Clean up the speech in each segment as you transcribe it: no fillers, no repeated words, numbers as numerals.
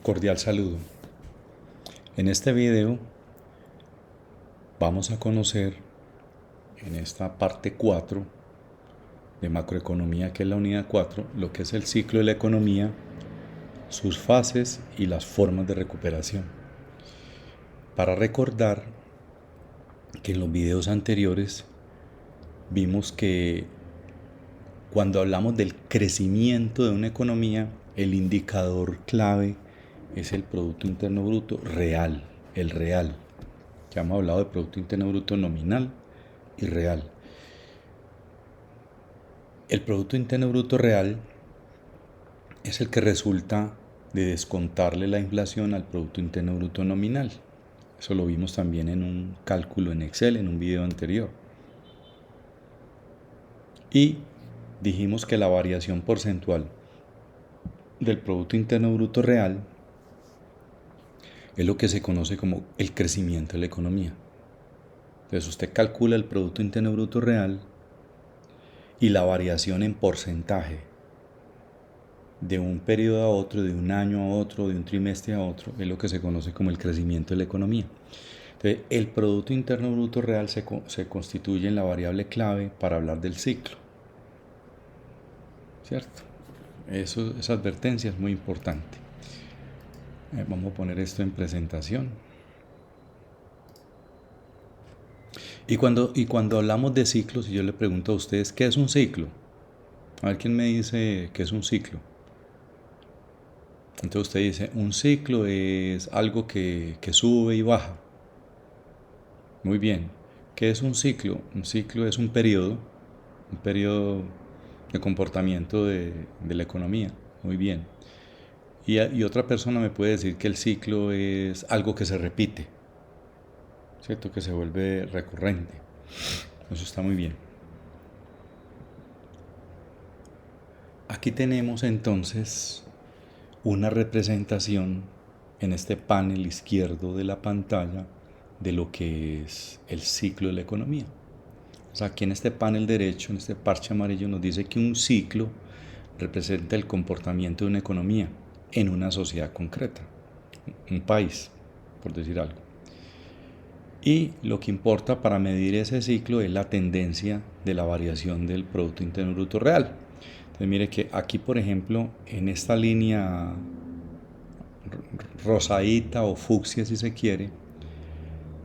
Cordial saludo. En este video vamos a conocer en esta parte 4 de macroeconomía, que es la unidad 4, lo que es el ciclo de la economía, sus fases y las formas de recuperación. Para recordar que en los videos anteriores vimos que cuando hablamos del crecimiento de una economía, el indicador clave es el Producto Interno Bruto real, el real. Ya hemos hablado de Producto Interno Bruto nominal y real. El Producto Interno Bruto real es el que resulta de descontarle la inflación al Producto Interno Bruto nominal. Eso lo vimos también en un cálculo en Excel, en un video anterior. Y dijimos que la variación porcentual del Producto Interno Bruto real es lo que se conoce como el crecimiento de la economía. Entonces usted calcula el Producto Interno Bruto real y la variación en porcentaje de un periodo a otro, de un año a otro, de un trimestre a otro, es lo que se conoce como el crecimiento de la economía. Entonces, el Producto Interno Bruto real se constituye en la variable clave para hablar del ciclo. ¿Cierto? Esa advertencia es muy importante. Vamos a poner esto en presentación. Y cuando hablamos de ciclos, si yo le pregunto a ustedes, ¿qué es un ciclo? A ver quién me dice qué es un ciclo. Entonces usted dice, un ciclo es algo que sube y baja. Muy bien. ¿Qué es un ciclo? Un ciclo es un periodo de comportamiento de la economía. Muy bien. Y otra persona me puede decir que el ciclo es algo que se repite, ¿cierto? Que se vuelve recurrente. Eso está muy bien. Aquí tenemos entonces una representación en este panel izquierdo de la pantalla de lo que es el ciclo de la economía. O sea, aquí en este panel derecho, en este parche amarillo, nos dice que un ciclo representa el comportamiento de una economía en una sociedad concreta, un país, por decir algo. Y lo que importa para medir ese ciclo es la tendencia de la variación del Producto Interno Bruto real. Entonces mire que aquí, por ejemplo, en esta línea rosadita o fucsia, si se quiere,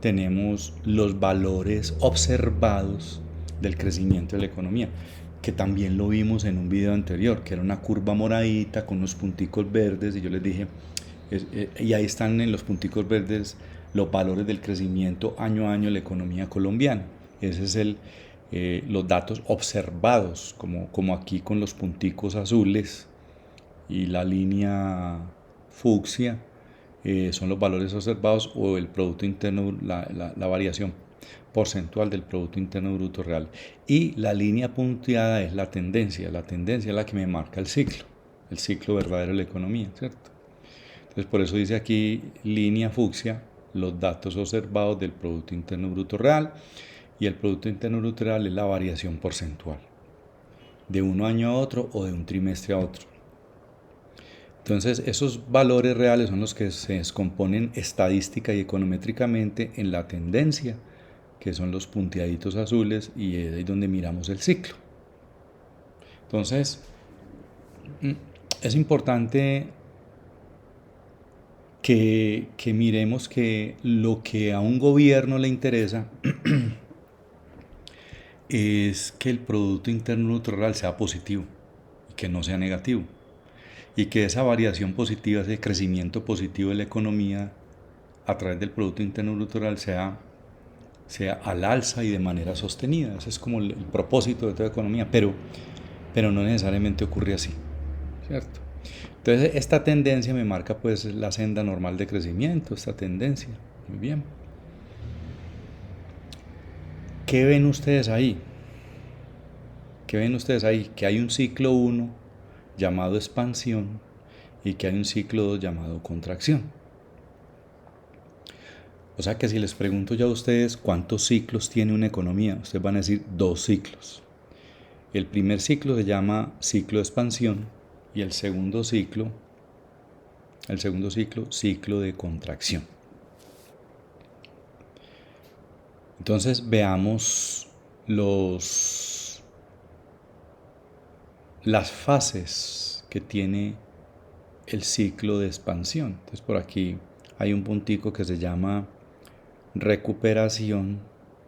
tenemos los valores observados del crecimiento de la economía, que también lo vimos en un video anterior, que era una curva moradita con unos punticos verdes, y yo les dije, y ahí están en los punticos verdes los valores del crecimiento año a año de la economía colombiana. Ese es los datos observados, como aquí con los punticos azules y la línea fucsia, son los valores observados o el Producto Interno, la variación porcentual del Producto Interno Bruto real. Y la línea punteada es la tendencia es la que me marca el ciclo verdadero de la economía, ¿cierto? Entonces por eso dice aquí línea fucsia, los datos observados del Producto Interno Bruto real, y el Producto Interno Bruto real es la variación porcentual, de un año a otro o de un trimestre a otro. Entonces, esos valores reales son los que se descomponen estadística y econométricamente en la tendencia, que son los punteaditos azules, y es ahí donde miramos el ciclo. Entonces, es importante que miremos que lo que a un gobierno le interesa es que el Producto Interno Bruto real sea positivo y que no sea negativo. Y que esa variación positiva, ese crecimiento positivo de la economía a través del Producto Interno Bruto real sea al alza y de manera sostenida. Ese es como el propósito de toda economía, pero no necesariamente ocurre así, ¿cierto? Entonces esta tendencia me marca pues la senda normal de crecimiento, esta tendencia. Muy bien. ¿Qué ven ustedes ahí? ¿Qué ven ustedes ahí? Que hay un ciclo 1 llamado expansión y que hay un ciclo 2 llamado contracción. O sea que si les pregunto yo a ustedes cuántos ciclos tiene una economía, ustedes van a decir 2 ciclos. El primer ciclo se llama ciclo de expansión y el segundo ciclo El segundo ciclo, ciclo de contracción. Entonces veamos las fases que tiene el ciclo de expansión. Entonces por aquí hay un puntico que se llama recuperación,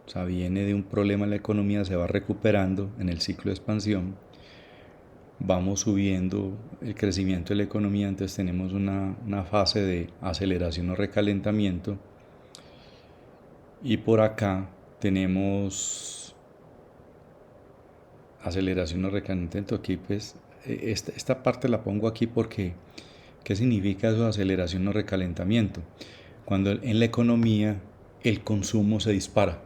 o sea, viene de un problema en la economía, se va recuperando en el ciclo de expansión, vamos subiendo el crecimiento de la economía, entonces tenemos una fase de aceleración o recalentamiento, y por acá tenemos aceleración o recalentamiento. Aquí pues esta parte la pongo aquí porque ¿qué significa eso de aceleración o recalentamiento? Cuando en la economía el consumo se dispara.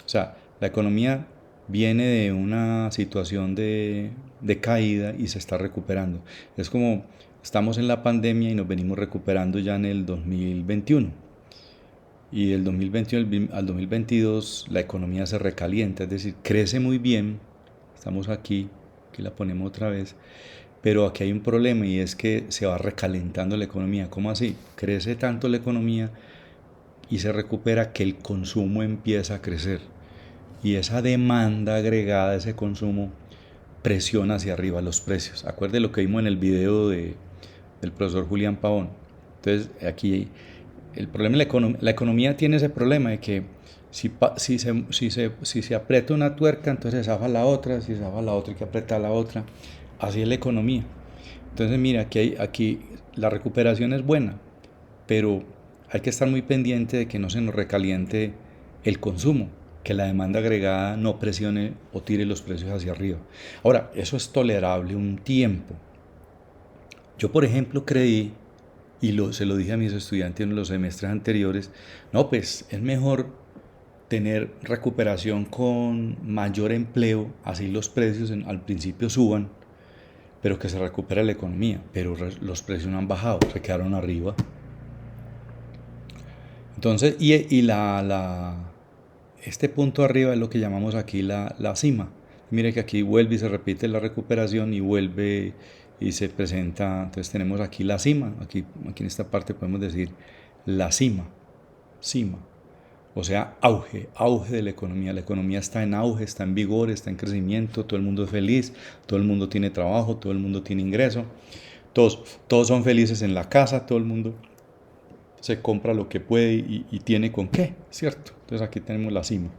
O sea, la economía viene de una situación de caída y se está recuperando. Es como estamos en la pandemia y nos venimos recuperando ya en el 2021. Y del 2021 al 2022 la economía se recalienta, es decir, crece muy bien. Estamos aquí la ponemos otra vez. Pero aquí hay un problema y es que se va recalentando la economía. ¿Cómo así? Crece tanto la economía y se recupera que el consumo empieza a crecer. Y esa demanda agregada, ese consumo, presiona hacia arriba los precios. Acuerde lo que vimos en el video del profesor Julián Pavón. Entonces, aquí el problema, la economía tiene ese problema de que si se aprieta una tuerca, entonces se zafa la otra, si se zafa la otra hay que apretar la otra. Así es la economía. Entonces, mira, aquí la recuperación es buena, pero hay que estar muy pendiente de que no se nos recaliente el consumo, que la demanda agregada no presione o tire los precios hacia arriba. Ahora, eso es tolerable un tiempo. Yo, por ejemplo, creí, y se lo dije a mis estudiantes en los semestres anteriores, no, pues es mejor tener recuperación con mayor empleo, así los precios al principio suban, pero que se recupere la economía. Pero los precios no han bajado, se quedaron arriba. Entonces, este punto arriba es lo que llamamos aquí la cima. Mire que aquí vuelve y se repite la recuperación y vuelve y se presenta. Entonces tenemos aquí la cima. Aquí en esta parte podemos decir la cima. O sea, auge de la economía. La economía está en auge, está en vigor, está en crecimiento, todo el mundo es feliz, todo el mundo tiene trabajo, todo el mundo tiene ingreso, todos son felices en la casa, todo el mundo se compra lo que puede y tiene con qué, ¿cierto? Entonces aquí tenemos la cima.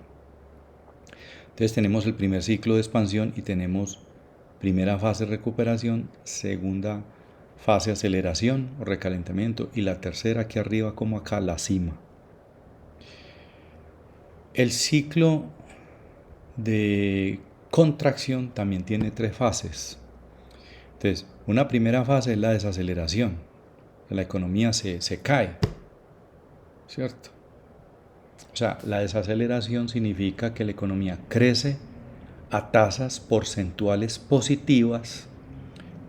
Entonces tenemos el primer ciclo de expansión y tenemos primera fase recuperación, segunda fase aceleración o recalentamiento y la tercera aquí arriba como acá la cima. El ciclo de contracción también tiene 3 fases. Entonces, una primera fase es la desaceleración. La economía se cae, ¿cierto? O sea, la desaceleración significa que la economía crece a tasas porcentuales positivas,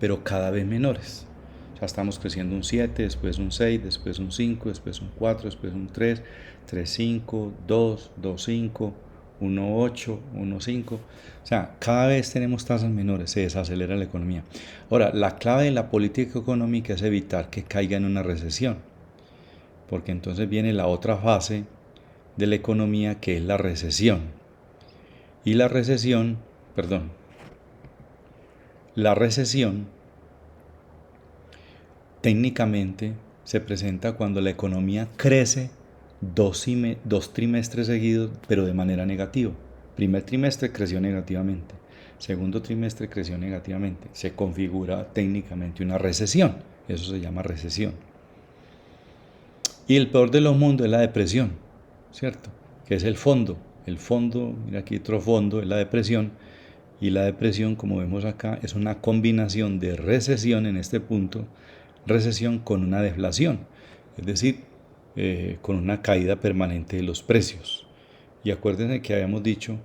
pero cada vez menores. O sea, estamos creciendo un 7, después un 6, después un 5, después un 4, después un 3, 3,5, 2, 2,5, 1,8, 1,5. O sea, cada vez tenemos tasas menores, se desacelera la economía. Ahora, la clave de la política económica es evitar que caiga en una recesión, porque entonces viene la otra fase de la economía que es la recesión. Y la recesión técnicamente se presenta cuando la economía crece dos trimestres seguidos, pero de manera negativa. Primer trimestre creció negativamente, segundo trimestre creció negativamente. Se configura técnicamente una recesión, eso se llama recesión. Y el peor de los mundos es la depresión, ¿cierto? Que es el fondo. El fondo, mira aquí otro fondo, es la depresión. Y la depresión, como vemos acá, es una combinación de recesión en este punto, recesión con una deflación, es decir, con una caída permanente de los precios. Y acuérdense que habíamos dicho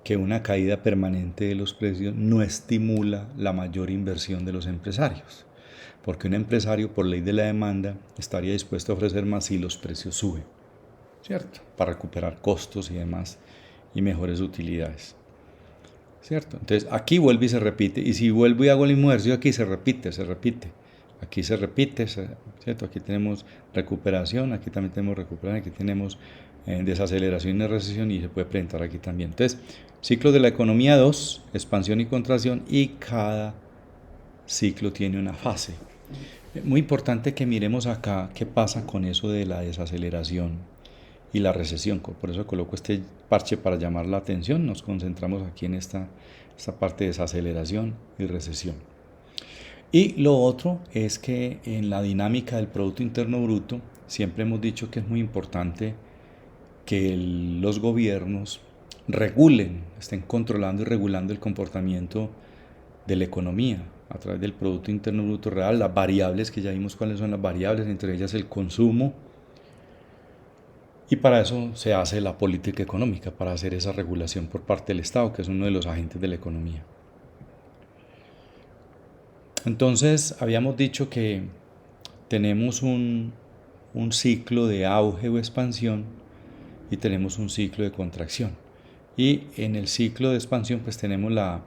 que una caída permanente de los precios no estimula la mayor inversión de los empresarios, porque un empresario por ley de la demanda estaría dispuesto a ofrecer más si los precios suben, ¿cierto? Para recuperar costos y demás y mejores utilidades, ¿cierto? Entonces aquí vuelve y se repite, y si vuelvo y hago el mismo ejercicio aquí se repite. Aquí se repite, ¿cierto? Aquí tenemos recuperación, aquí también tenemos recuperación, aquí tenemos desaceleración y recesión y se puede presentar aquí también. Entonces, ciclos de la economía 2, expansión y contracción, y cada ciclo tiene una fase. Muy importante que miremos acá qué pasa con eso de la desaceleración y la recesión. Por eso coloco este parche para llamar la atención. Nos concentramos aquí en esta parte de desaceleración y recesión. Y lo otro es que en la dinámica del Producto Interno Bruto siempre hemos dicho que es muy importante que los gobiernos regulen, estén controlando y regulando el comportamiento de la economía a través del Producto Interno Bruto real, las variables, que ya vimos cuáles son las variables, entre ellas el consumo, y para eso se hace la política económica, para hacer esa regulación por parte del Estado, que es uno de los agentes de la economía. Entonces, habíamos dicho que tenemos un ciclo de auge o expansión y tenemos un ciclo de contracción. Y en el ciclo de expansión pues tenemos la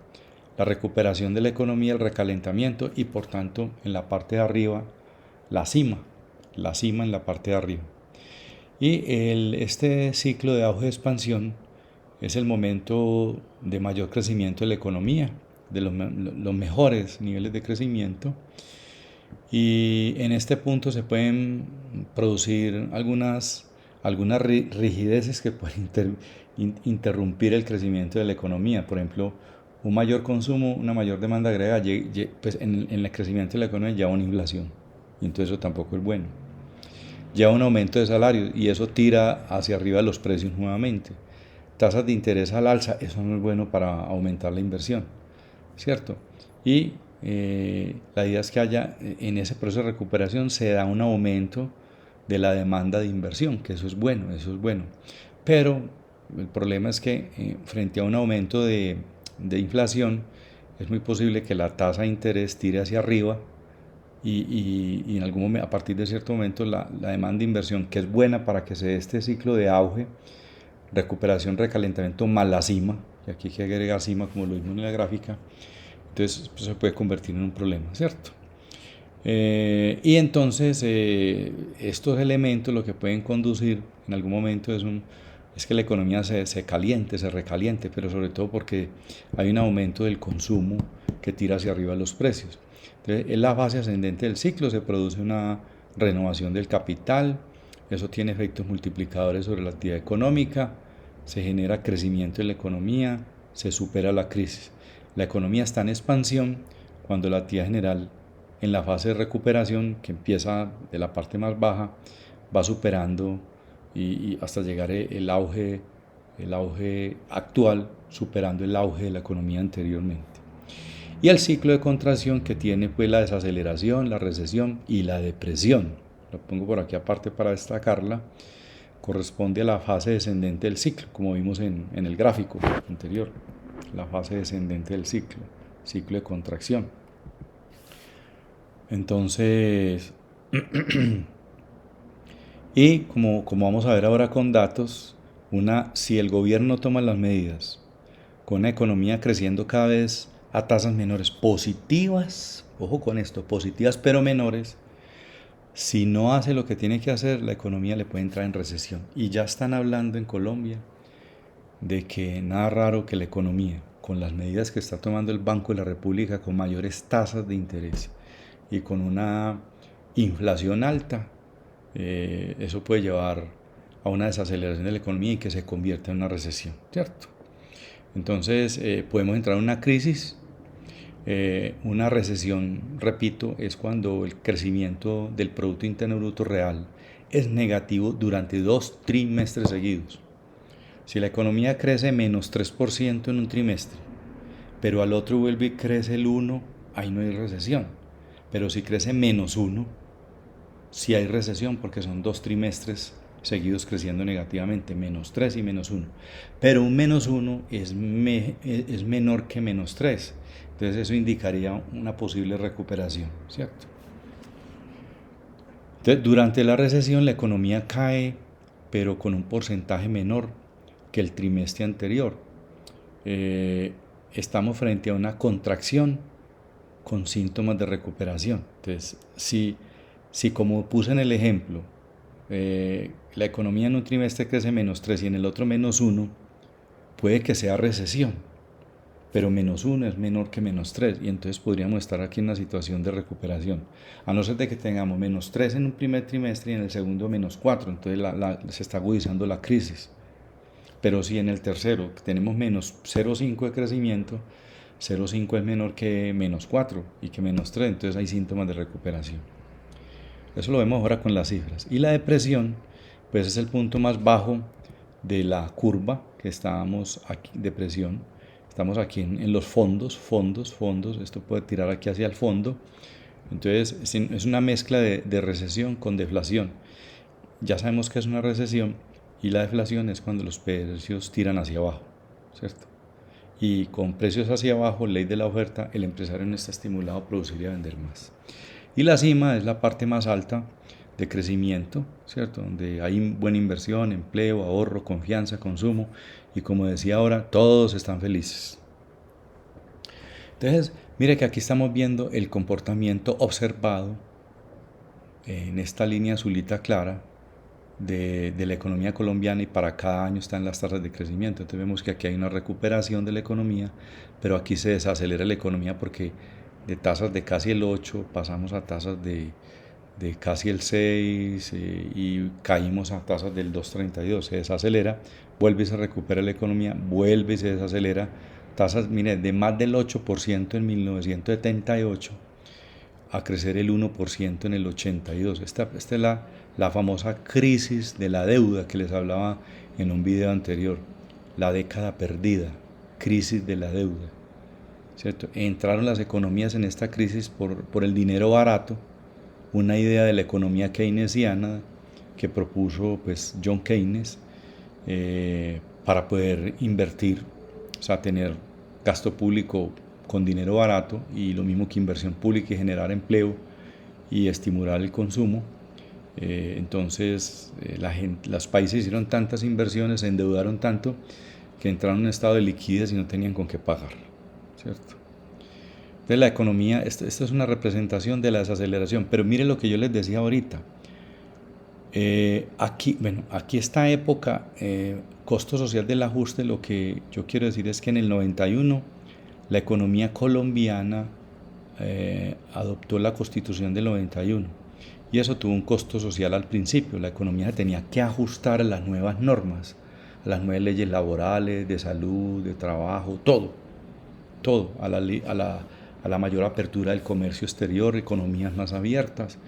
recuperación de la economía, el recalentamiento y por tanto en la parte de arriba la cima en la parte de arriba. Y este ciclo de auge y expansión es el momento de mayor crecimiento de la economía, de los mejores niveles de crecimiento. Y en este punto se pueden producir algunas rigideces que pueden interrumpir el crecimiento de la economía. Por ejemplo, un mayor consumo, una mayor demanda agregada, pues en el crecimiento de la economía lleva una inflación. Y entonces eso tampoco es bueno. Lleva un aumento de salarios y eso tira hacia arriba los precios nuevamente. Tasas de interés al alza, eso no es bueno para aumentar la inversión, ¿cierto? Y la idea es que haya, en ese proceso de recuperación se da un aumento de la demanda de inversión, que eso es bueno, Pero el problema es que frente a un aumento de inflación, es muy posible que la tasa de interés tire hacia arriba y en algún momento, a partir de cierto momento, la demanda de inversión, que es buena para que se dé este ciclo de auge, recuperación, recalentamiento más la cima, y aquí hay que agregar cima como lo vimos en la gráfica, entonces pues, se puede convertir en un problema, ¿cierto? Y entonces estos elementos lo que pueden conducir en algún momento es que la economía se caliente, se recaliente, pero sobre todo porque hay un aumento del consumo que tira hacia arriba los precios. Entonces, en la fase ascendente del ciclo se produce una renovación del capital, eso tiene efectos multiplicadores sobre la actividad económica, se genera crecimiento en la economía, se supera la crisis. La economía está en expansión cuando la actividad general en la fase de recuperación, que empieza de la parte más baja, va superando y hasta llegar el auge actual, superando el auge de la economía anteriormente. Y el ciclo de contracción que tiene pues la desaceleración, la recesión y la depresión. Lo pongo por aquí aparte para destacarla. Corresponde a la fase descendente del ciclo, como vimos en el gráfico anterior. La fase descendente del ciclo de contracción. Entonces, y como vamos a ver ahora con datos, si el gobierno toma las medidas con una economía creciendo cada vez a tasas menores, positivas, ojo con esto, positivas pero menores, si no hace lo que tiene que hacer, la economía le puede entrar en recesión. Y ya están hablando en Colombia de que nada raro que la economía, con las medidas que está tomando el Banco de la República, con mayores tasas de interés y con una inflación alta, eso puede llevar a una desaceleración de la economía y que se convierta en una recesión, ¿cierto? Entonces podemos entrar en una crisis. Una recesión, repito, es cuando el crecimiento del Producto Interno Bruto real es negativo durante 2 trimestres seguidos. Si la economía crece menos 3% en un trimestre, pero al otro vuelve y crece el 1%, ahí no hay recesión. Pero si crece menos 1%, sí hay recesión porque son 2 trimestres seguidos creciendo negativamente, menos 3 y menos 1. Pero un menos 1 es menor que menos 3. Entonces eso indicaría una posible recuperación, ¿cierto? Entonces, durante la recesión la economía cae, pero con un porcentaje menor que el trimestre anterior. Estamos frente a una contracción con síntomas de recuperación. Entonces, si como puse en el ejemplo, la economía en un trimestre crece -3 y en el otro -1, puede que sea recesión, pero -1 es menor que -3 y entonces podríamos estar aquí en una situación de recuperación, a no ser de que tengamos -3 en un primer trimestre y en el segundo -4, entonces se está agudizando la crisis. Pero si en el tercero tenemos -0,5 de crecimiento, 0,5 es menor que -4 y que -3, entonces hay síntomas de recuperación. Eso lo vemos ahora con las cifras. Y la depresión, pues es el punto más bajo de la curva que estábamos aquí, depresión. Estamos aquí en los fondos, esto puede tirar aquí hacia el fondo. Entonces es una mezcla de recesión con deflación. Ya sabemos que es una recesión y la deflación es cuando los precios tiran hacia abajo, ¿cierto? Y con precios hacia abajo, ley de la oferta, el empresario no está estimulado a producir y a vender más. Y la cima es la parte más alta de crecimiento, ¿cierto? Donde hay buena inversión, empleo, ahorro, confianza, consumo. Y como decía ahora, todos están felices. Entonces, mire que aquí estamos viendo el comportamiento observado en esta línea azulita clara de la economía colombiana y para cada año están las tasas de crecimiento. Entonces vemos que aquí hay una recuperación de la economía, pero aquí se desacelera la economía porque de tasas de casi el 8 pasamos a tasas de casi el 6 y caímos a tasas del 2,32. Se desacelera, vuelve y se recupera la economía, vuelve y se desacelera. Tasas, mire, de más del 8% en 1978 a crecer el 1% en el 82. Esta es la famosa crisis de la deuda que les hablaba en un video anterior. La década perdida, crisis de la deuda. ¿Cierto? Entraron las economías en esta crisis por el dinero barato, una idea de la economía keynesiana que propuso pues, John Keynes para poder invertir, o sea, tener gasto público con dinero barato y lo mismo que inversión pública y generar empleo y estimular el consumo. Entonces los países hicieron tantas inversiones, se endeudaron tanto que entraron en un estado de liquidez y no tenían con qué pagar, ¿cierto? Entonces la economía, esto es una representación de la desaceleración, pero mire lo que yo les decía ahorita. Aquí esta época, costo social del ajuste, lo que yo quiero decir es que en el 91 la economía colombiana adoptó la Constitución del 91 y eso tuvo un costo social al principio. La economía se tenía que ajustar a las nuevas normas, a las nuevas leyes laborales, de salud, de trabajo, todo, a la mayor apertura del comercio exterior, economías más abiertas.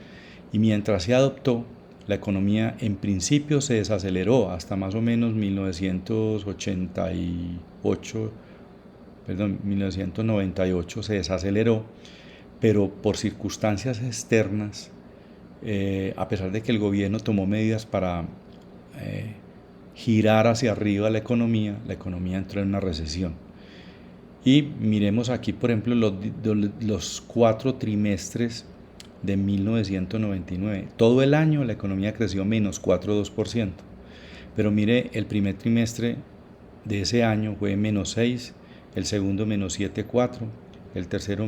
Y mientras se adoptó, la economía en principio se desaceleró hasta más o menos 1998 se desaceleró, pero por circunstancias externas, a pesar de que el gobierno tomó medidas para girar hacia arriba la economía entró en una recesión. Y miremos aquí, por ejemplo, los 4 trimestres de 1999. Todo el año la economía creció -4,2%. Pero mire, el primer trimestre de ese año fue -6, el segundo -7,4, el tercero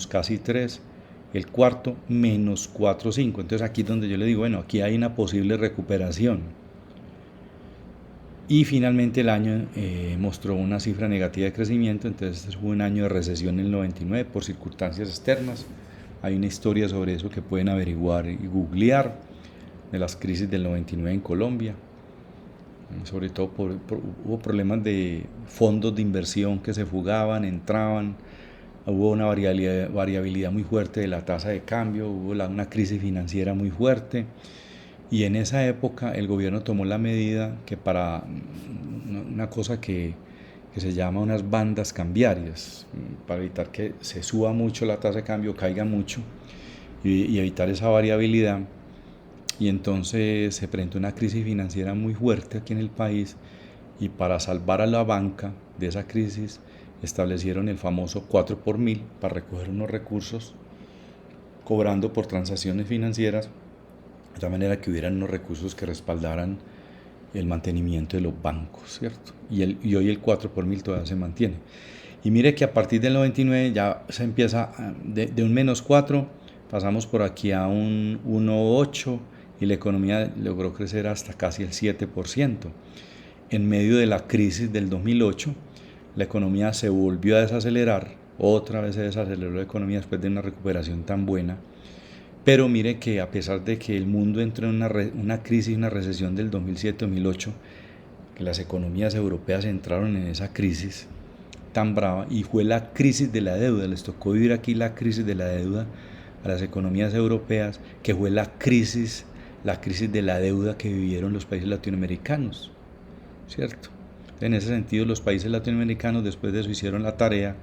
casi 3, el cuarto -4,5. Entonces aquí es donde yo le digo, bueno, aquí hay una posible recuperación. Y finalmente el año mostró una cifra negativa de crecimiento, entonces fue un año de recesión en el 99 por circunstancias externas. Hay una historia sobre eso que pueden averiguar y googlear, de las crisis del 99 en Colombia. Sobre todo hubo problemas de fondos de inversión que se fugaban, entraban, hubo una variabilidad muy fuerte de la tasa de cambio, hubo una crisis financiera muy fuerte. Y en esa época el gobierno tomó la medida que para una cosa que se llama unas bandas cambiarias, para evitar que se suba mucho la tasa de cambio, caiga mucho y evitar esa variabilidad. Y entonces se presentó una crisis financiera muy fuerte aquí en el país y para salvar a la banca de esa crisis establecieron el famoso 4 por 1000 para recoger unos recursos cobrando por transacciones financieras, de tal manera que hubieran unos recursos que respaldaran el mantenimiento de los bancos, ¿cierto? Y hoy el 4 por 1000 todavía se mantiene. Y mire que a partir del 99 ya se empieza de un -4, pasamos por aquí a un 1,8 y la economía logró crecer hasta casi el 7%. En medio de la crisis del 2008, la economía se volvió a desacelerar, otra vez se desaceleró la economía después de una recuperación tan buena. Pero mire que a pesar de que el mundo entró en una crisis, una recesión del 2007-2008, que las economías europeas entraron en esa crisis tan brava y fue la crisis de la deuda, les tocó vivir aquí la crisis de la deuda a las economías europeas, que fue la crisis de la deuda que vivieron los países latinoamericanos, ¿cierto? En ese sentido, los países latinoamericanos después de eso hicieron la tarea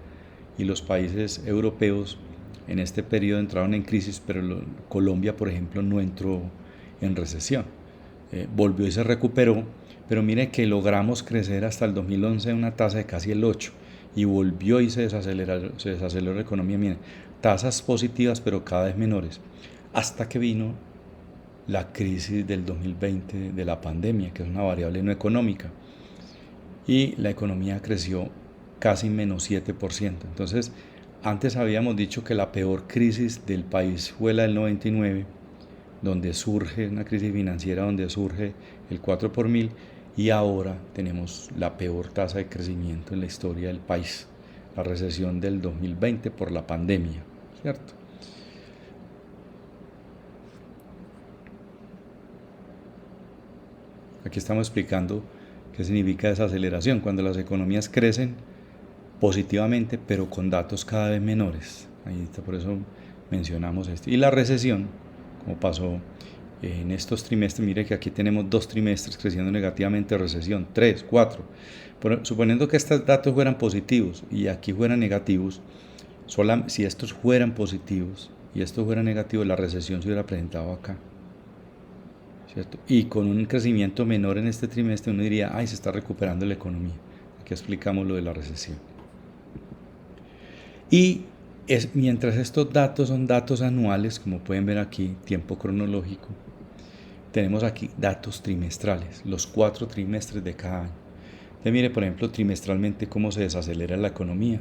y los países europeos en este periodo entraron en crisis, pero Colombia, por ejemplo, no entró en recesión. Volvió y se recuperó, pero mire que logramos crecer hasta el 2011 una tasa de casi el 8 y volvió y se desaceleró la economía. Miren, tasas positivas pero cada vez menores, hasta que vino la crisis del 2020 de la pandemia, que es una variable no económica, y la economía creció casi -7%. Entonces, antes habíamos dicho que la peor crisis del país fue la del 99, donde surge una crisis financiera, donde surge el 4 por mil, y ahora tenemos la peor tasa de crecimiento en la historia del país, la recesión del 2020 por la pandemia, ¿cierto? Aquí estamos explicando qué significa desaceleración, cuando las economías crecen positivamente, pero con datos cada vez menores. Ahí está, por eso mencionamos esto. Y la recesión, como pasó en estos trimestres, mire que aquí tenemos 2 trimestres creciendo negativamente, recesión, 3, 4. Suponiendo que estos datos fueran positivos y aquí fueran negativos, si estos fueran positivos y estos fueran negativos, la recesión se hubiera presentado acá, ¿cierto? Y con un crecimiento menor en este trimestre uno diría, ay, se está recuperando la economía. Aquí explicamos lo de la recesión. Y mientras estos datos son datos anuales, como pueden ver aquí, tiempo cronológico, tenemos aquí datos trimestrales, los 4 trimestres de cada año. Entonces mire, por ejemplo, trimestralmente cómo se desacelera la economía,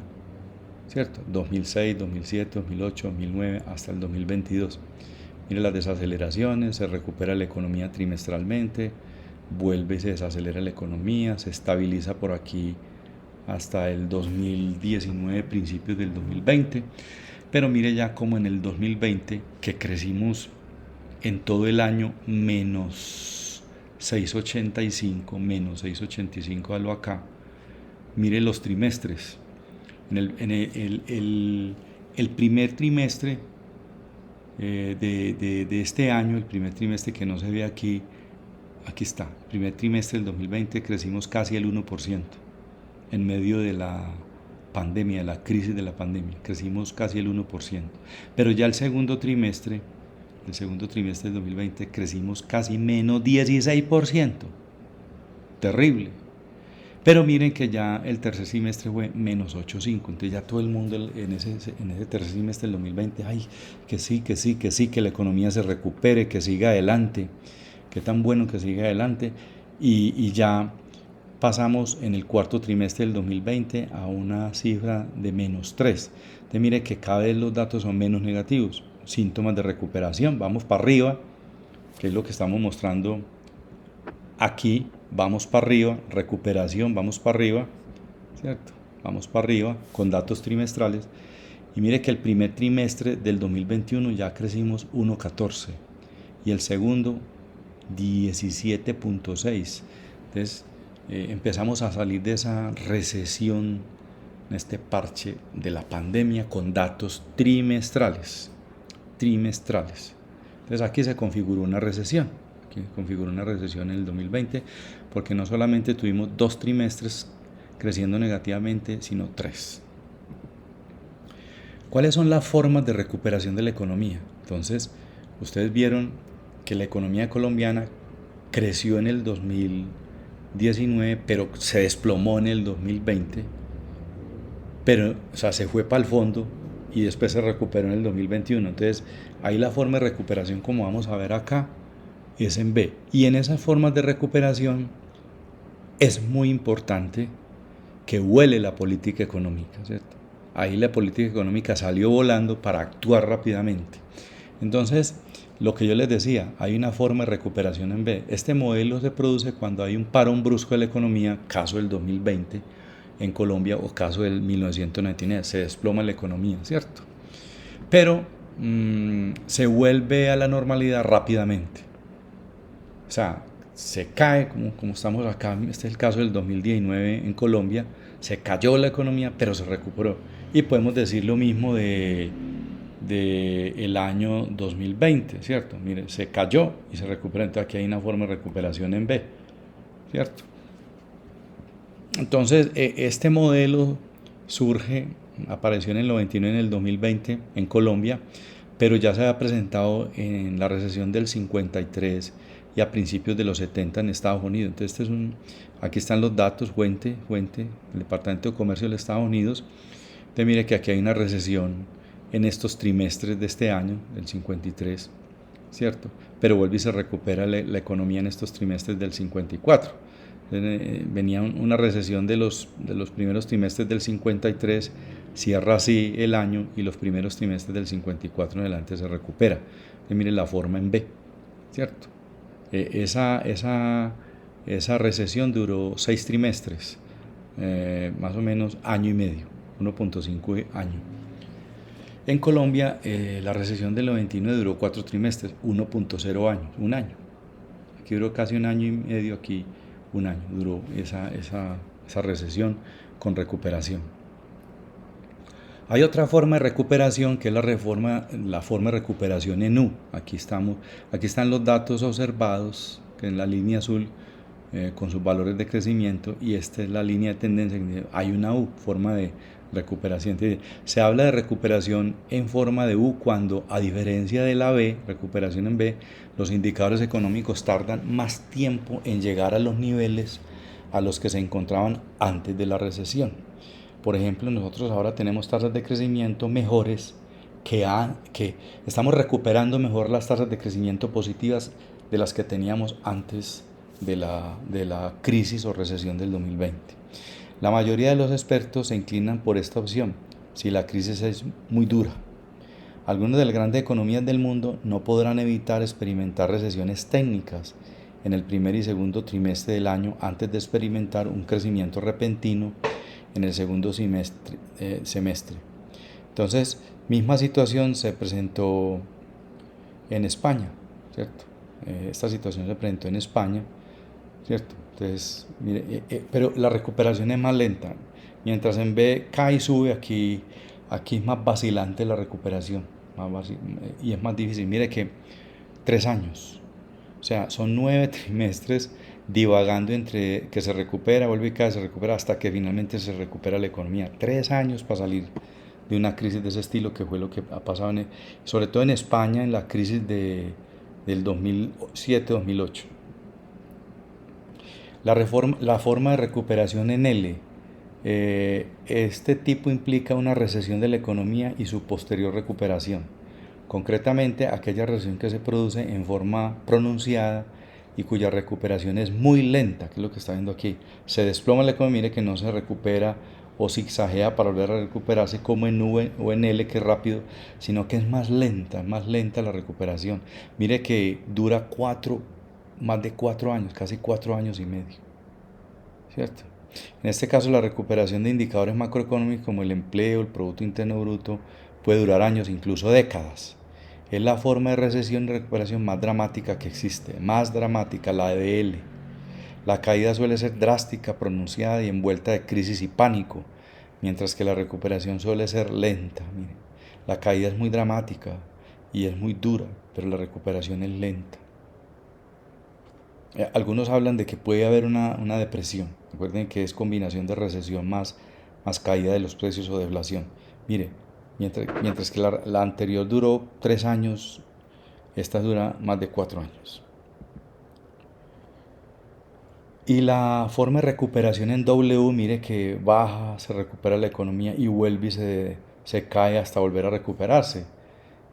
¿cierto? 2006, 2007, 2008, 2009, hasta el 2022. Mire las desaceleraciones, se recupera la economía trimestralmente, vuelve y se desacelera la economía, se estabiliza por aquí hasta el 2019, principios del 2020, pero mire ya como en el 2020, que crecimos en todo el año -6,85, -6,85 a lo acá, mire los trimestres, el primer trimestre de este año, el primer trimestre que no se ve aquí, aquí está, el primer trimestre del 2020 crecimos casi el 1%. En medio de la pandemia, de la crisis de la pandemia, crecimos casi el 1%. Pero ya el segundo trimestre del 2020, crecimos casi -16%. Terrible. Pero miren que ya el tercer semestre fue -8,5. Entonces ya todo el mundo en ese tercer semestre del 2020, ay, que sí, que la economía se recupere, que siga adelante, que tan bueno que siga adelante. Y ya pasamos en el cuarto trimestre del 2020 a una cifra de -3. Entonces mire que cada vez los datos son menos negativos, síntomas de recuperación, vamos para arriba, que es lo que estamos mostrando aquí, vamos para arriba, recuperación, vamos para arriba, ¿cierto? Vamos para arriba con datos trimestrales, y mire que el primer trimestre del 2021 ya crecimos 1,14 y el segundo 17,6. Entonces empezamos a salir de esa recesión, en este parche de la pandemia, con datos trimestrales. Entonces aquí se configuró una recesión, en el 2020, porque no solamente tuvimos 2 trimestres creciendo negativamente, sino 3. ¿Cuáles son las formas de recuperación de la economía? Entonces, ustedes vieron que la economía colombiana creció en el 2019, pero se desplomó en el 2020, pero, o sea, se fue para el fondo y después se recuperó en el 2021. Entonces, ahí la forma de recuperación, como vamos a ver acá, es en B. Y en esas formas de recuperación es muy importante que huele la política económica, ¿cierto? Ahí la política económica salió volando para actuar rápidamente. Entonces, lo que yo les decía, hay una forma de recuperación en B. Este modelo se produce cuando hay un parón brusco de la economía, caso del 2020 en Colombia o caso del 1999, se desploma la economía, ¿cierto? Pero se vuelve a la normalidad rápidamente. O sea, se cae, como estamos acá, este es el caso del 2019 en Colombia, se cayó la economía, pero se recuperó. Y podemos decir lo mismo de el año 2020, ¿cierto? Mire, se cayó y se recuperó, entonces aquí hay una forma de recuperación en B, ¿cierto? Entonces, este modelo surge, apareció en el 99, en el 2020 en Colombia, pero ya se había presentado en la recesión del 53 y a principios de los 70 en Estados Unidos. Entonces, aquí están los datos, fuente, el Departamento de Comercio de los Estados Unidos. Entonces, mire que aquí hay una recesión en estos trimestres de este año, del 53, ¿cierto? Pero vuelve y se recupera la economía en estos trimestres del 54. Venía una recesión de los primeros trimestres del 53, cierra así el año y los primeros trimestres del 54 en adelante se recupera. Miren la forma en B, ¿cierto? Esa recesión duró 6 trimestres, más o menos año y medio, 1.5 años. En Colombia, la recesión del 99 duró 4 trimestres, 1.0 años, un año. Aquí duró casi un año y medio, aquí un año duró esa recesión con recuperación. Hay otra forma de recuperación que es la forma de recuperación en U. Aquí están los datos observados, que en la línea azul, con sus valores de crecimiento, y esta es la línea de tendencia. Hay una U, forma de recuperación. Se habla de recuperación en forma de U cuando, a diferencia de la B, recuperación en B, los indicadores económicos tardan más tiempo en llegar a los niveles a los que se encontraban antes de la recesión. Por ejemplo, nosotros ahora tenemos tasas de crecimiento mejores, que estamos recuperando mejor las tasas de crecimiento positivas de las que teníamos antes de la crisis o recesión del 2020. La mayoría de los expertos se inclinan por esta opción, si la crisis es muy dura. Algunas de las grandes economías del mundo no podrán evitar experimentar recesiones técnicas en el primer y segundo trimestre del año antes de experimentar un crecimiento repentino en el segundo semestre. Entonces, misma situación se presentó en España, ¿cierto? Esta situación se presentó en España, ¿cierto? Entonces, mire, pero la recuperación es más lenta. Mientras en B cae y sube, aquí es más vacilante la recuperación, y es más difícil. Mire que 3 años, o sea, son 9 trimestres divagando entre que se recupera, vuelve y cae, se recupera, hasta que finalmente se recupera la economía. 3 años para salir de una crisis de ese estilo, que fue lo que ha pasado, sobre todo en España, en la crisis del 2007-2008. La forma de recuperación en L. Este tipo implica una recesión de la economía y su posterior recuperación. Concretamente, aquella recesión que se produce en forma pronunciada y cuya recuperación es muy lenta, que es lo que está viendo aquí. Se desploma la economía, mire que no se recupera o zigzaguea para volver a recuperarse como en U o en L, que es rápido, sino que es más lenta la recuperación. Mire que dura más de 4 años, casi 4 años y medio, ¿cierto? En este caso, la recuperación de indicadores macroeconómicos como el empleo, el Producto Interno Bruto, puede durar años, incluso décadas. Es la forma de recesión y recuperación más dramática que existe, más dramática, la de L. La caída suele ser drástica, pronunciada y envuelta de crisis y pánico, mientras que la recuperación suele ser lenta. Mire, la caída es muy dramática y es muy dura, pero la recuperación es lenta. Algunos hablan de que puede haber una depresión. Recuerden que es combinación de recesión más caída de los precios o deflación. Mire, mientras que la anterior duró 3 años, esta dura más de 4 años. Y la forma de recuperación en W, mire que baja, se recupera la economía y vuelve y se cae hasta volver a recuperarse.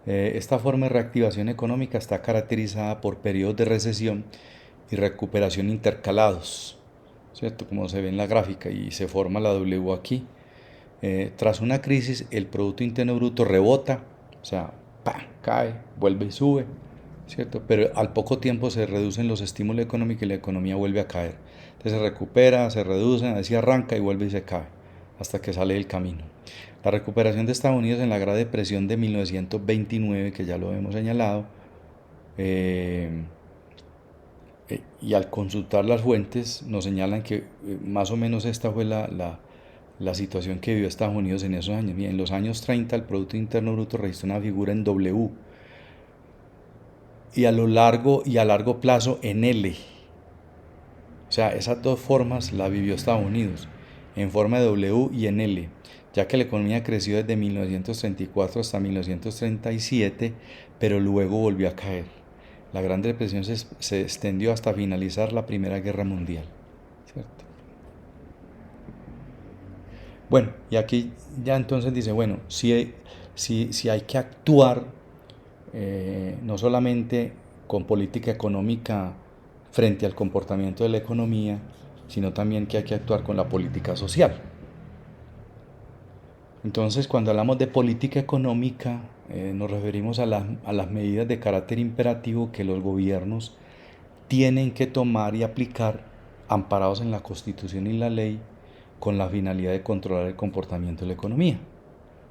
Esta forma de reactivación económica está caracterizada por periodos de recesión y recuperación intercalados. ¿cierto? Como se ve en la gráfica y se forma la W aquí. Tras una crisis, el Producto Interno Bruto rebota, o sea, ¡pam!, cae, vuelve y sube, ¿cierto? Pero al poco tiempo se reducen los estímulos económicos y la economía vuelve a caer. Entonces se recupera, se reduce, así arranca y vuelve y se cae, hasta que sale del camino. La recuperación de Estados Unidos en la Gran Depresión de 1929, que ya lo hemos señalado, eh, y al consultar las fuentes nos señalan que más o menos esta fue la situación que vivió Estados Unidos en esos años. En los años 30 el Producto Interno Bruto registró una figura en W y a largo plazo en L. O sea, esas dos formas la vivió Estados Unidos, en forma de W y en L, ya que la economía creció desde 1934 hasta 1937, pero luego volvió a caer. La Gran Depresión se extendió hasta finalizar la Primera Guerra Mundial, ¿cierto? Bueno, y aquí ya entonces dice, bueno, si hay que actuar no solamente con política económica frente al comportamiento de la economía, sino también que hay que actuar con la política social. Entonces, cuando hablamos de política económica, nos referimos a las medidas de carácter imperativo que los gobiernos tienen que tomar y aplicar, amparados en la Constitución y la ley, con la finalidad de controlar el comportamiento de la economía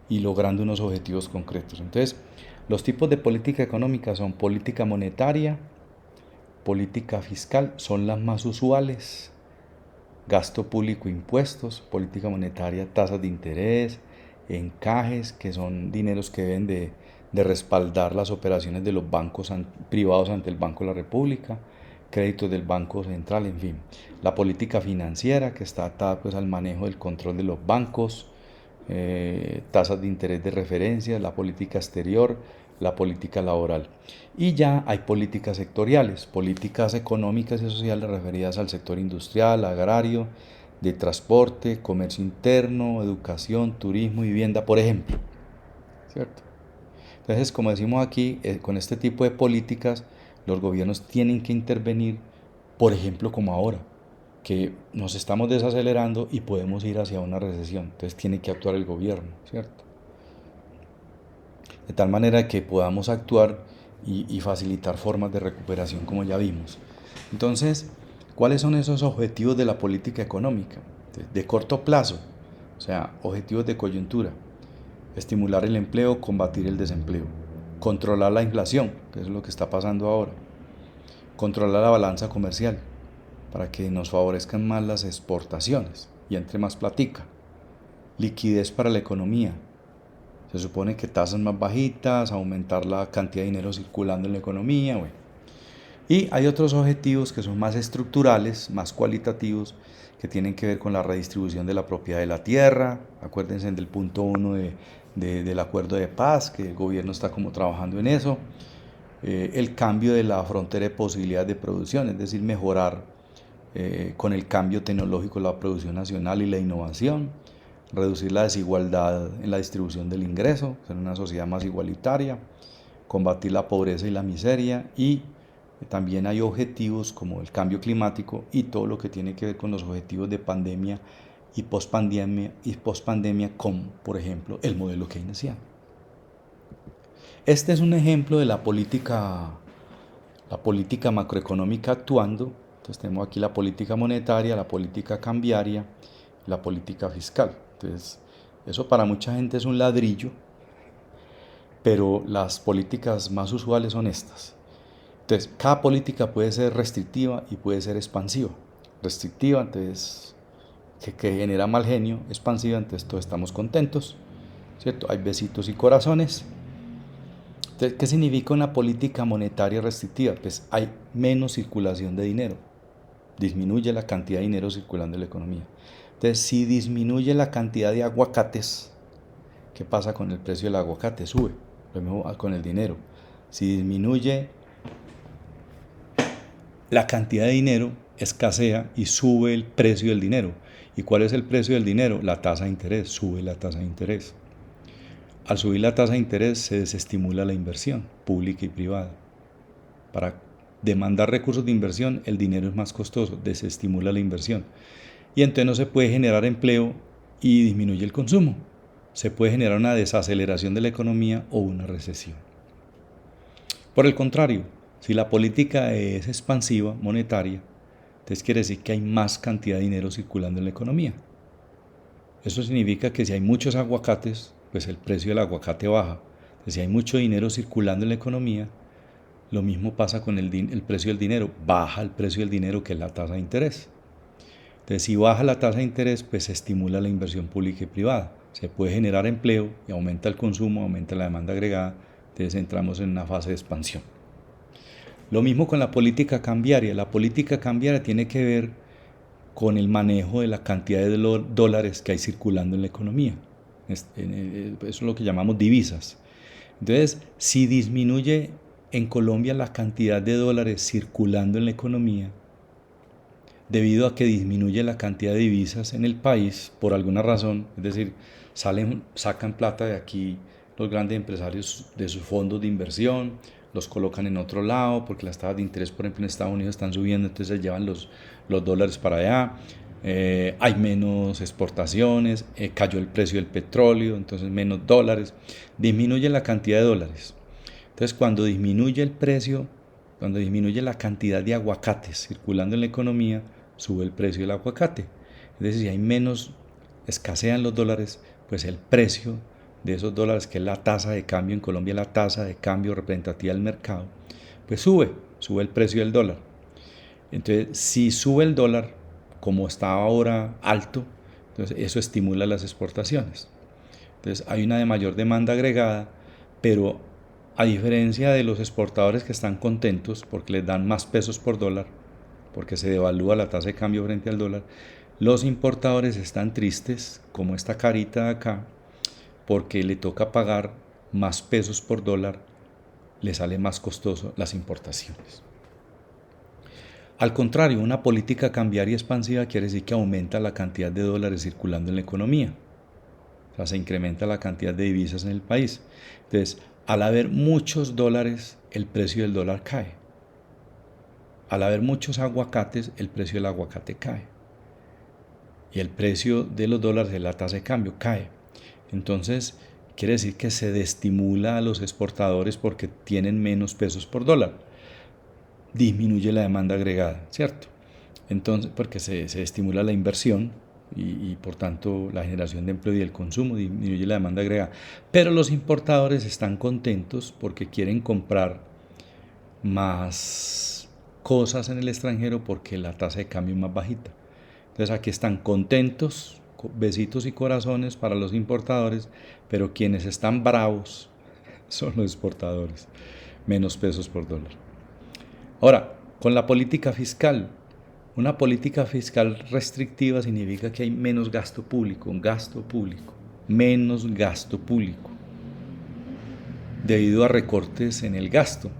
y logrando unos objetivos concretos. Entonces, los tipos de política económica son política monetaria, política fiscal, son las más usuales, gasto público, impuestos, política monetaria, tasas de interés, encajes, que son dineros que deben de respaldar las operaciones de los bancos privados ante el Banco de la República, créditos del Banco Central, en fin. La política financiera, que está atada pues al manejo del control de los bancos, tasas de interés de referencia, la política exterior, la política laboral. Y ya hay políticas sectoriales, políticas económicas y sociales referidas al sector industrial, agrario, de transporte, comercio interno, educación, turismo y vivienda, por ejemplo. ¿Cierto? Entonces, como decimos aquí, con este tipo de políticas, los gobiernos tienen que intervenir, por ejemplo, como ahora, que nos estamos desacelerando y podemos ir hacia una recesión. Entonces tiene que actuar el gobierno, ¿cierto? De tal manera que podamos actuar y facilitar formas de recuperación, como ya vimos. Entonces, ¿cuáles son esos objetivos de la política económica? De corto plazo, o sea, objetivos de coyuntura: estimular el empleo, combatir el desempleo, controlar la inflación, que es lo que está pasando ahora, controlar la balanza comercial, para que nos favorezcan más las exportaciones y entre más platica, liquidez para la economía. Se supone que tasas más bajitas, aumentar la cantidad de dinero circulando en la economía, bueno. Y hay otros objetivos que son más estructurales, más cualitativos, que tienen que ver con la redistribución de la propiedad de la tierra. Acuérdense del punto 1 del acuerdo de paz, que el gobierno está como trabajando en eso. El cambio de la frontera de posibilidades de producción, es decir, mejorar con el cambio tecnológico la producción nacional y la innovación, reducir la desigualdad en la distribución del ingreso, ser una sociedad más igualitaria, combatir la pobreza y la miseria, y también hay objetivos como el cambio climático y todo lo que tiene que ver con los objetivos de pandemia y pospandemia, como por ejemplo el modelo keynesiano. Este es un ejemplo de la política macroeconómica actuando. Entonces tenemos aquí la política monetaria, la política cambiaria, la política fiscal. Entonces, eso para mucha gente es un ladrillo, pero las políticas más usuales son estas. Entonces, cada política puede ser restrictiva y puede ser expansiva. Restrictiva, entonces, que genera mal genio; expansiva, entonces todos estamos contentos, ¿cierto? Hay besitos y corazones. Entonces, ¿qué significa una política monetaria restrictiva? Pues hay menos circulación de dinero, disminuye la cantidad de dinero circulando en la economía. Entonces, si disminuye la cantidad de aguacates, ¿qué pasa con el precio del aguacate? Sube. Lo mismo con el dinero. Si disminuye la cantidad de dinero, escasea y sube el precio del dinero. ¿Y cuál es el precio del dinero? La tasa de interés. Sube la tasa de interés. Al subir la tasa de interés se desestimula la inversión pública y privada para demandar recursos de inversión, el dinero es más costoso, desestimula la inversión. Y entonces no se puede generar empleo y disminuye el consumo. Se puede generar una desaceleración de la economía o una recesión. Por el contrario, si la política es expansiva, monetaria, entonces quiere decir que hay más cantidad de dinero circulando en la economía. Eso significa que si hay muchos aguacates, pues el precio del aguacate baja. Entonces, si hay mucho dinero circulando en la economía, lo mismo pasa con el precio del dinero. Baja el precio del dinero, que es la tasa de interés. Entonces, si baja la tasa de interés, pues se estimula la inversión pública y privada. Se puede generar empleo y aumenta el consumo, aumenta la demanda agregada. Entonces entramos en una fase de expansión. Lo mismo con la política cambiaria. La política cambiaria tiene que ver con el manejo de la cantidad de dólares que hay circulando en la economía. Eso es lo que llamamos divisas. Entonces, si disminuye en Colombia la cantidad de dólares circulando en la economía, debido a que disminuye la cantidad de divisas en el país, por alguna razón, es decir, sacan plata de aquí los grandes empresarios de sus fondos de inversión, los colocan en otro lado, porque las tasas de interés, por ejemplo, en Estados Unidos están subiendo, entonces se llevan los dólares para allá, hay menos exportaciones, cayó el precio del petróleo, entonces menos dólares, disminuye la cantidad de dólares. Entonces, cuando disminuye el precio, cuando disminuye la cantidad de aguacates circulando en la economía, sube el precio del aguacate. Es decir, si hay menos, escasean los dólares, pues el precio de esos dólares, que es la tasa de cambio en Colombia, la tasa de cambio representativa del mercado, pues sube el precio del dólar. Entonces, si sube el dólar, como está ahora alto, entonces eso estimula las exportaciones. Entonces, hay una mayor demanda agregada, pero a diferencia de los exportadores que están contentos porque les dan más pesos por dólar, porque se devalúa la tasa de cambio frente al dólar, los importadores están tristes, como esta carita de acá, porque le toca pagar más pesos por dólar, le sale más costoso las importaciones. Al contrario, una política cambiaria expansiva quiere decir que aumenta la cantidad de dólares circulando en la economía. O sea, se incrementa la cantidad de divisas en el país. Entonces, al haber muchos dólares, el precio del dólar cae. Al haber muchos aguacates, el precio del aguacate cae. Y el precio de los dólares de la tasa de cambio cae. Entonces, quiere decir que se desestimula a los exportadores porque tienen menos pesos por dólar. Disminuye la demanda agregada, ¿cierto? Entonces, porque se estimula la inversión y por tanto la generación de empleo y el consumo, disminuye la demanda agregada. Pero los importadores están contentos porque quieren comprar más cosas en el extranjero porque la tasa de cambio es más bajita. Entonces aquí están contentos, besitos y corazones para los importadores, pero quienes están bravos son los exportadores, menos pesos por dólar. Ahora, con la política fiscal, una política fiscal restrictiva significa que hay menos gasto público, menos gasto público, debido a recortes en el gasto.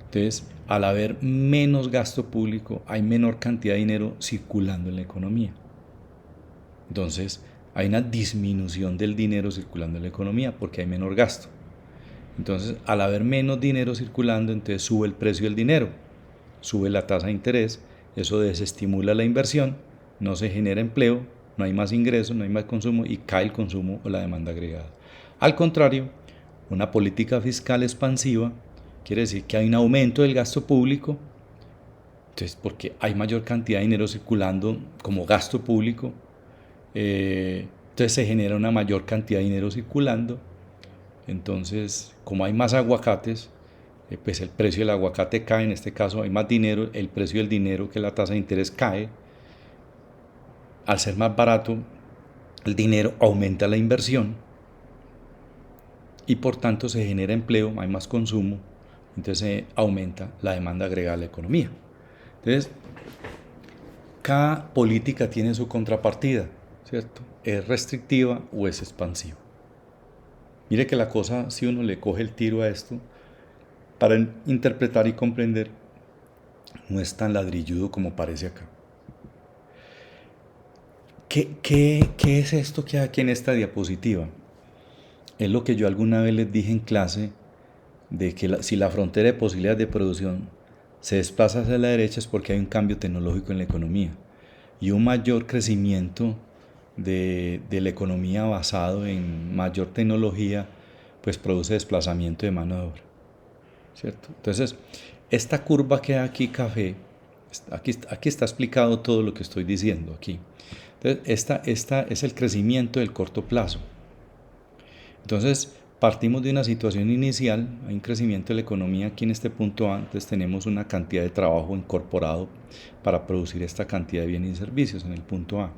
Entonces, al haber menos gasto público, hay menor cantidad de dinero circulando en la economía. Entonces, hay una disminución del dinero circulando en la economía porque hay menor gasto. Entonces, al haber menos dinero circulando, entonces sube el precio del dinero, sube la tasa de interés, eso desestimula la inversión, no se genera empleo, no hay más ingresos, no hay más consumo y cae el consumo o la demanda agregada. Al contrario, una política fiscal expansiva quiere decir que hay un aumento del gasto público, entonces porque hay mayor cantidad de dinero circulando como gasto público, entonces se genera una mayor cantidad de dinero circulando, entonces como hay más aguacates, pues el precio del aguacate cae, en este caso hay más dinero, el precio del dinero, que la tasa de interés, cae. Al ser más barato el dinero, aumenta la inversión y por tanto se genera empleo, hay más consumo, entonces se aumenta la demanda agregada a la economía. Entonces, cada política tiene su contrapartida, ¿cierto? ¿Es restrictiva o es expansiva? Mire que la cosa, si uno le coge el tiro a esto, para interpretar y comprender, no es tan ladrilludo como parece acá. ¿Qué es esto que hay aquí en esta diapositiva? Es lo que yo alguna vez les dije en clase, de que si la frontera de posibilidades de producción se desplaza hacia la derecha es porque hay un cambio tecnológico en la economía y un mayor crecimiento de la economía basado en mayor tecnología, pues produce desplazamiento de mano de obra, ¿cierto? Entonces, esta curva que hay aquí, café, aquí está explicado todo lo que estoy diciendo aquí. Entonces, esta es el crecimiento del corto plazo. Entonces, partimos de una situación inicial, hay un crecimiento de la economía aquí en este punto A, entonces tenemos una cantidad de trabajo incorporado para producir esta cantidad de bienes y servicios en el punto A.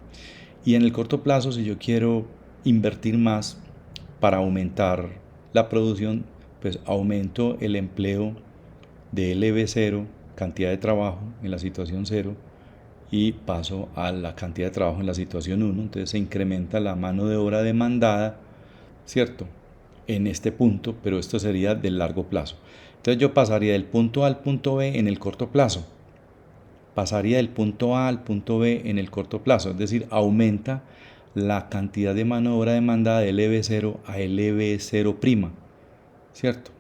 Y en el corto plazo, si yo quiero invertir más para aumentar la producción, pues aumento el empleo de LB0, cantidad de trabajo en la situación 0, y paso a la cantidad de trabajo en la situación 1, entonces se incrementa la mano de obra demandada, ¿cierto? En este punto, pero esto sería del largo plazo. Entonces yo pasaría del punto A al punto B en el corto plazo. Pasaría del punto A al punto B en el corto plazo, es decir, aumenta la cantidad de mano de obra demandada de LB0 a LB0', ¿cierto?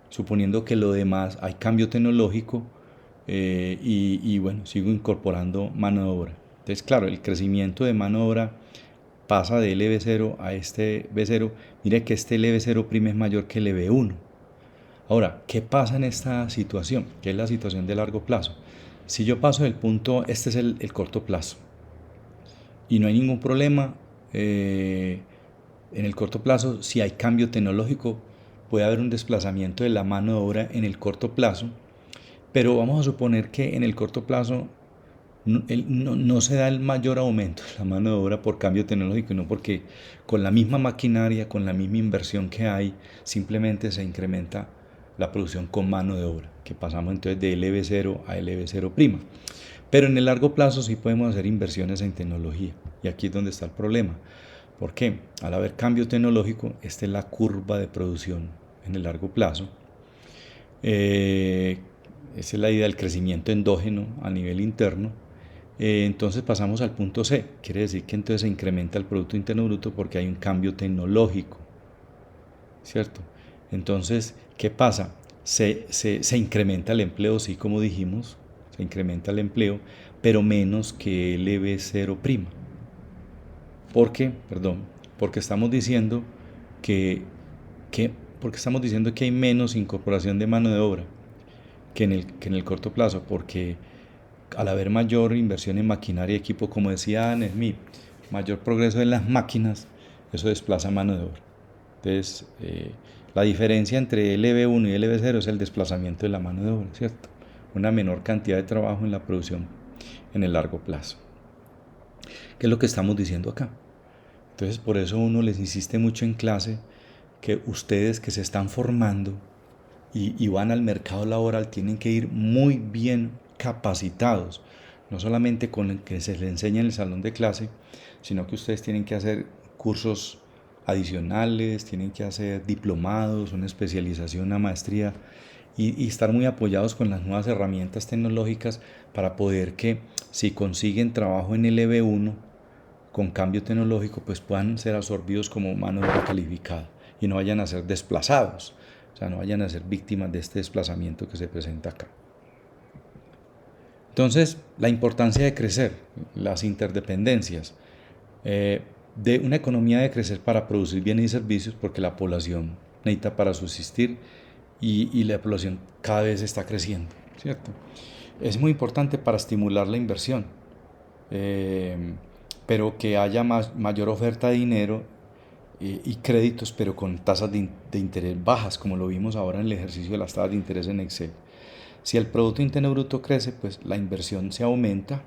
Suponiendo que lo demás hay cambio tecnológico y bueno, sigo incorporando mano de obra. Entonces, claro, el crecimiento de mano de obra pasa de LB0 a este B0. Mire que este LB0' es mayor que el LB1. Ahora, ¿qué pasa en esta situación? ¿Qué es la situación de largo plazo? Si yo paso del punto, este es el corto plazo, y no hay ningún problema, en el corto plazo, si hay cambio tecnológico, puede haber un desplazamiento de la mano de obra en el corto plazo, pero vamos a suponer que en el corto plazo no se da el mayor aumento de la mano de obra por cambio tecnológico, no porque con la misma maquinaria, con la misma inversión que hay, simplemente se incrementa la producción con mano de obra, que pasamos entonces de LB0 a LB0'. Pero en el largo plazo sí podemos hacer inversiones en tecnología, y aquí es donde está el problema. ¿Por qué? Al haber cambio tecnológico, esta es la curva de producción en el largo plazo. Esa es la idea del crecimiento endógeno a nivel interno. Entonces pasamos al punto C, quiere decir que entonces se incrementa el Producto Interno Bruto porque hay un cambio tecnológico, ¿cierto? Entonces, ¿qué pasa? Se incrementa el empleo, sí, como dijimos, se incrementa el empleo, pero menos que el EB0'. ¿Por qué? Perdón, porque estamos diciendo que, porque estamos diciendo que hay menos incorporación de mano de obra que en el corto plazo, porque al haber mayor inversión en maquinaria y equipo, como decía Adam Smith, mayor progreso en las máquinas, eso desplaza mano de obra. Entonces, la diferencia entre LB1 y LB0 es el desplazamiento de la mano de obra, ¿cierto? Una menor cantidad de trabajo en la producción en el largo plazo. ¿Qué es lo que estamos diciendo acá? Entonces, por eso uno les insiste mucho en clase que ustedes que se están formando y van al mercado laboral tienen que ir muy bien capacitados, no solamente con el que se les enseña en el salón de clase, sino que ustedes tienen que hacer cursos adicionales, tienen que hacer diplomados, una especialización, una maestría y estar muy apoyados con las nuevas herramientas tecnológicas para poder que si consiguen trabajo en el EB1 con cambio tecnológico, pues puedan ser absorbidos como mano de obra calificada y no vayan a ser desplazados, o sea, no vayan a ser víctimas de este desplazamiento que se presenta acá. Entonces, la importancia de crecer, las interdependencias, de una economía de crecer para producir bienes y servicios, porque la población necesita para subsistir y la población cada vez está creciendo, ¿cierto? Es muy importante para estimular la inversión, pero que haya mayor oferta de dinero y créditos, pero con tasas de interés bajas, como lo vimos ahora en el ejercicio de las tasas de interés en Excel. Si el Producto Interno Bruto crece, pues la inversión se aumenta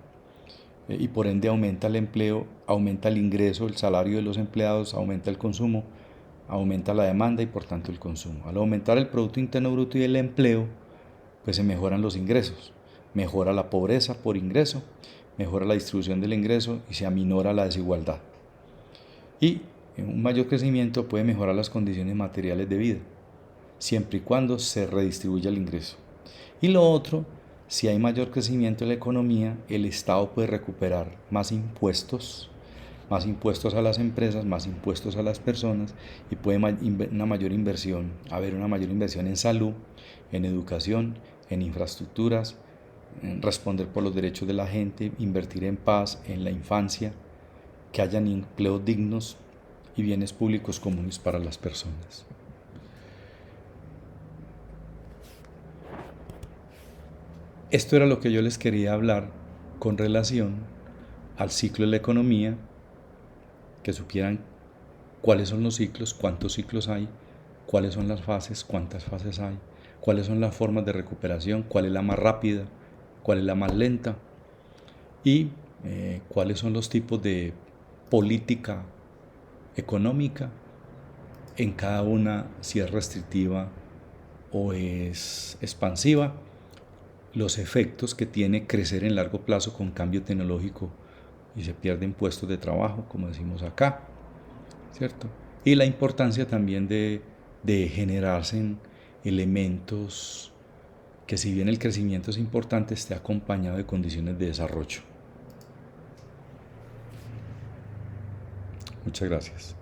y por ende aumenta el empleo, aumenta el ingreso, el salario de los empleados, aumenta el consumo, aumenta la demanda y por tanto el consumo. Al aumentar el Producto Interno Bruto y el empleo, pues se mejoran los ingresos, mejora la pobreza por ingreso, mejora la distribución del ingreso y se aminora la desigualdad. Y un mayor crecimiento puede mejorar las condiciones materiales de vida, siempre y cuando se redistribuya el ingreso. Y lo otro, si hay mayor crecimiento en la economía, el Estado puede recuperar más impuestos a las empresas, más impuestos a las personas y puede haber una mayor inversión en salud, en educación en infraestructuras, en responder por los derechos de la gente, invertir en paz, en la infancia, que hayan empleos dignos y bienes públicos comunes para las personas. Esto era lo que yo les quería hablar con relación al ciclo de la economía, que supieran cuáles son los ciclos, cuántos ciclos hay, cuáles son las fases, cuántas fases hay, cuáles son las formas de recuperación, cuál es la más rápida, cuál es la más lenta y cuáles son los tipos de política económica en cada una, si es restrictiva o es expansiva, los efectos que tiene crecer en largo plazo con cambio tecnológico y se pierden puestos de trabajo, como decimos acá, ¿cierto? Y la importancia también de generarse en elementos que, si bien el crecimiento es importante, esté acompañado de condiciones de desarrollo. Muchas gracias.